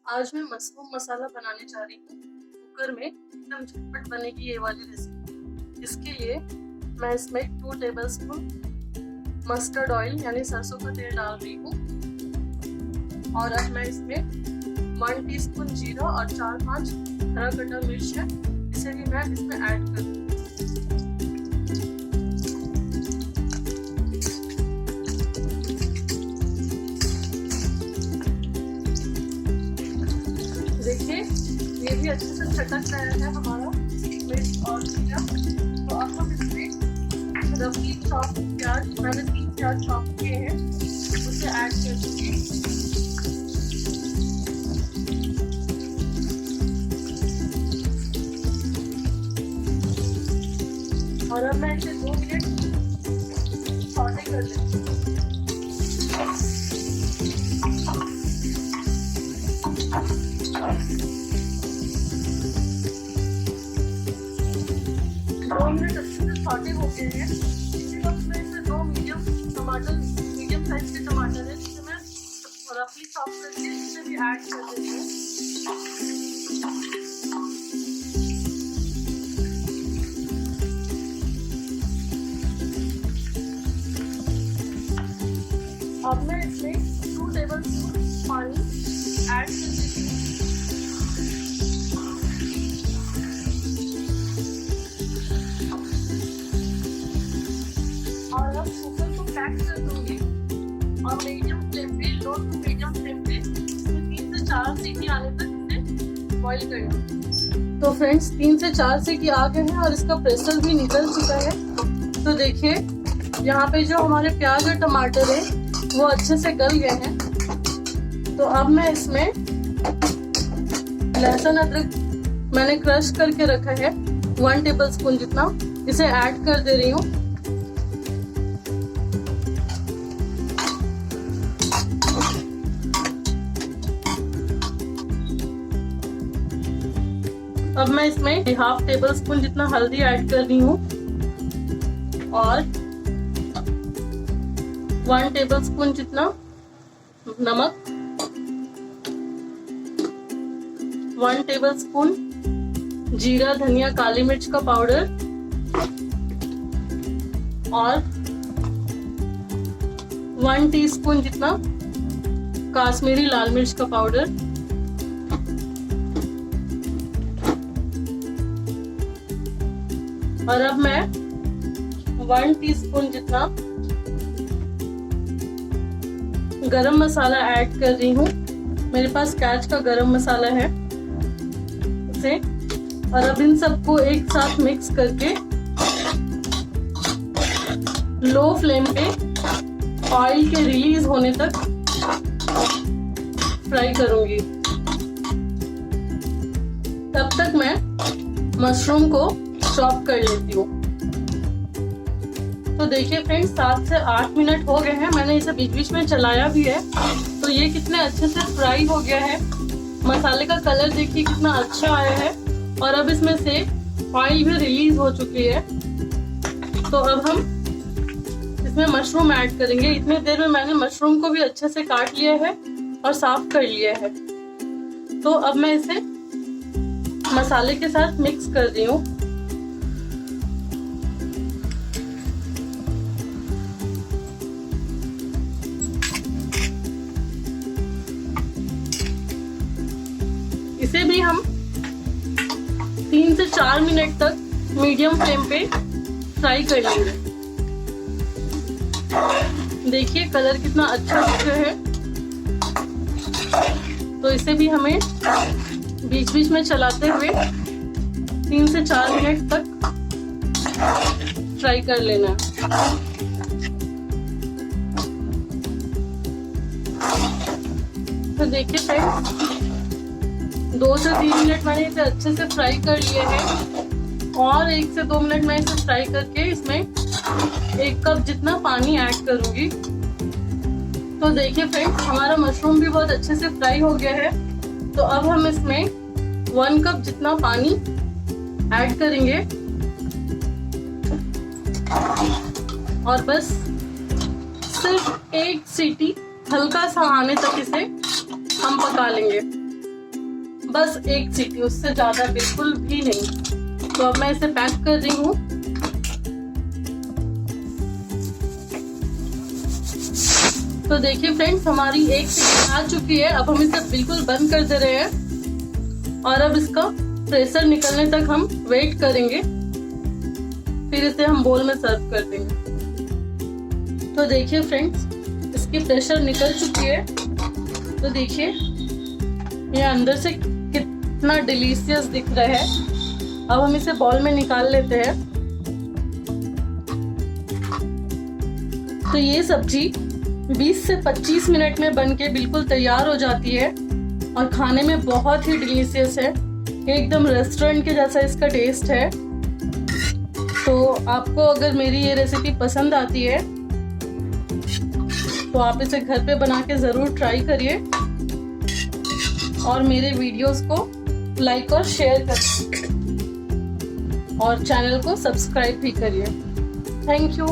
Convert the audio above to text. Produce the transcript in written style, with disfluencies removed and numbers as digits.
आज मैं मशरूम मसाला बनाने जा रही हूँ कुकर में। एकदम झटपट बनेगी ये वाली रेसिपी। इसके लिए मैं इसमें 2 टेबलस्पून मस्टर्ड ऑयल यानी सरसों का तेल डाल रही हूँ। और अब मैं इसमें 1 टीस्पून जीरा और 4-5 हरा कटा मिर्च है, इसे भी मैं इसमें ऐड कर दूँगी। देखिए ये भी अच्छे से चटक रहा है हमारा मिर्च और जीरा। तो अब हम इसमें रफली चॉप प्याज, मैंने 3 प्याज चॉप किए हैं, उसे ऐड कर दूंगी। और अब मैं इसे 2 मिनट सॉटे कर लेती हूँ। अच्छे से सॉटे हो गए हैं। इसी वक्त मैं इसमें 2 मीडियम साइज के टमाटर है, जिसे मैं रफली चॉप करके इसे भी ऐड कर देती हूँ। अब मैं इसमें 2 टेबलस्पून पानी ऐड कर देती हूँ। और अब कुकर को पैक कर दूंगी और मीडियम फ्लेम पे, लो टू मीडियम फ्लेम पे इसमें 3 से 4 सीटी आने तक इसे बॉईल करना। तो फ्रेंड्स 3 से 4 सीटी आ गए हैं और इसका प्रेशर भी निकल चुका है। तो देखिए यहाँ पे जो हमारे प्याज और टमाटर है वो अच्छे से गल गए हैं। तो अब मैं इसमें लहसुन अदरक मैंने क्रश करके रखा है 1 टेबलस्पून जितना, इसे ऐड कर दे रही हूँ। अब मैं इसमें 1/2 टेबलस्पून जितना हल्दी ऐड कर रही हूँ और 1 टेबलस्पून जितना नमक, 1 टेबलस्पून जीरा धनिया काली मिर्च का पाउडर और 1 टीस्पून जितना काश्मीरी लाल मिर्च का पाउडर। और अब मैं 1 टीस्पून जितना गरम मसाला ऐड कर रही हूँ। मेरे पास कैच का गरम मसाला है उसे। और अब इन सबको एक साथ मिक्स करके लो फ्लेम पे ऑयल के रिलीज होने तक फ्राई करूंगी। तब तक मैं मशरूम को चॉप कर लेती हूँ। तो देखिए फ्रेंड्स 7 से 8 मिनट हो गए हैं, मैंने इसे बीच बीच में चलाया भी है। तो ये कितने अच्छे से फ्राई हो गया है। मसाले का कलर देखिए कितना अच्छा आया है और अब इसमें से ऑयल भी रिलीज हो चुकी है। तो अब हम इसमें मशरूम ऐड करेंगे। इतनी देर में मैंने मशरूम को भी अच्छे से काट लिया है और साफ कर लिया है। तो अब मैं इसे मसाले के साथ मिक्स कर दी हूँ। इसे भी हम 3 से 4 मिनट तक मीडियम फ्लेम पे फ्राई कर लेंगे। देखिए कलर कितना अच्छा दिख रहा है। तो इसे भी हमें बीच बीच में चलाते हुए 3 से 4 मिनट तक फ्राई कर लेना। तो देखिए फ्रेंड्स 2 से 3 मिनट मैंने इसे अच्छे से फ्राई कर लिए हैं और 1 से 2 मिनट मैं इसे फ्राई करके इसमें 1 कप जितना पानी ऐड करूंगी। तो देखिए फ्रेंड्स हमारा मशरूम भी बहुत अच्छे से फ्राई हो गया है। तो अब हम इसमें 1 कप जितना पानी ऐड करेंगे और बस सिर्फ 1 सीटी हल्का सा आने तक इसे हम पका लेंगे। बस 1 सीटी, उससे ज़्यादा बिल्कुल भी नहीं। तो अब मैं इसे पैक कर रही हूँ। तो देखिए फ्रेंड्स, हमारी 1 सीटी आ चुकी है। अब हम इसे बिल्कुल बंद कर दे रहे हैं और अब इसका प्रेशर निकलने तक हम वेट करेंगे, फिर इसे हम बोल में सर्व कर देंगे। तो देखिए फ्रेंड्स, इसकी प्रेशर निकल चुकी है। तो देखिए ये अंदर से कितना डिलीशियस दिख रहा है। अब हम इसे बॉल में निकाल लेते हैं। तो ये सब्जी 20 से 25 मिनट में बनके बिल्कुल तैयार हो जाती है और खाने में बहुत ही डिलीशियस है। एकदम रेस्टोरेंट के जैसा इसका टेस्ट है। तो आपको अगर मेरी ये रेसिपी पसंद आती है तो आप इसे घर पे बना के ज़रूर ट्राई करिए और मेरे वीडियोस को लाइक और शेयर करिए और चैनल को सब्सक्राइब भी करिए। Thank you.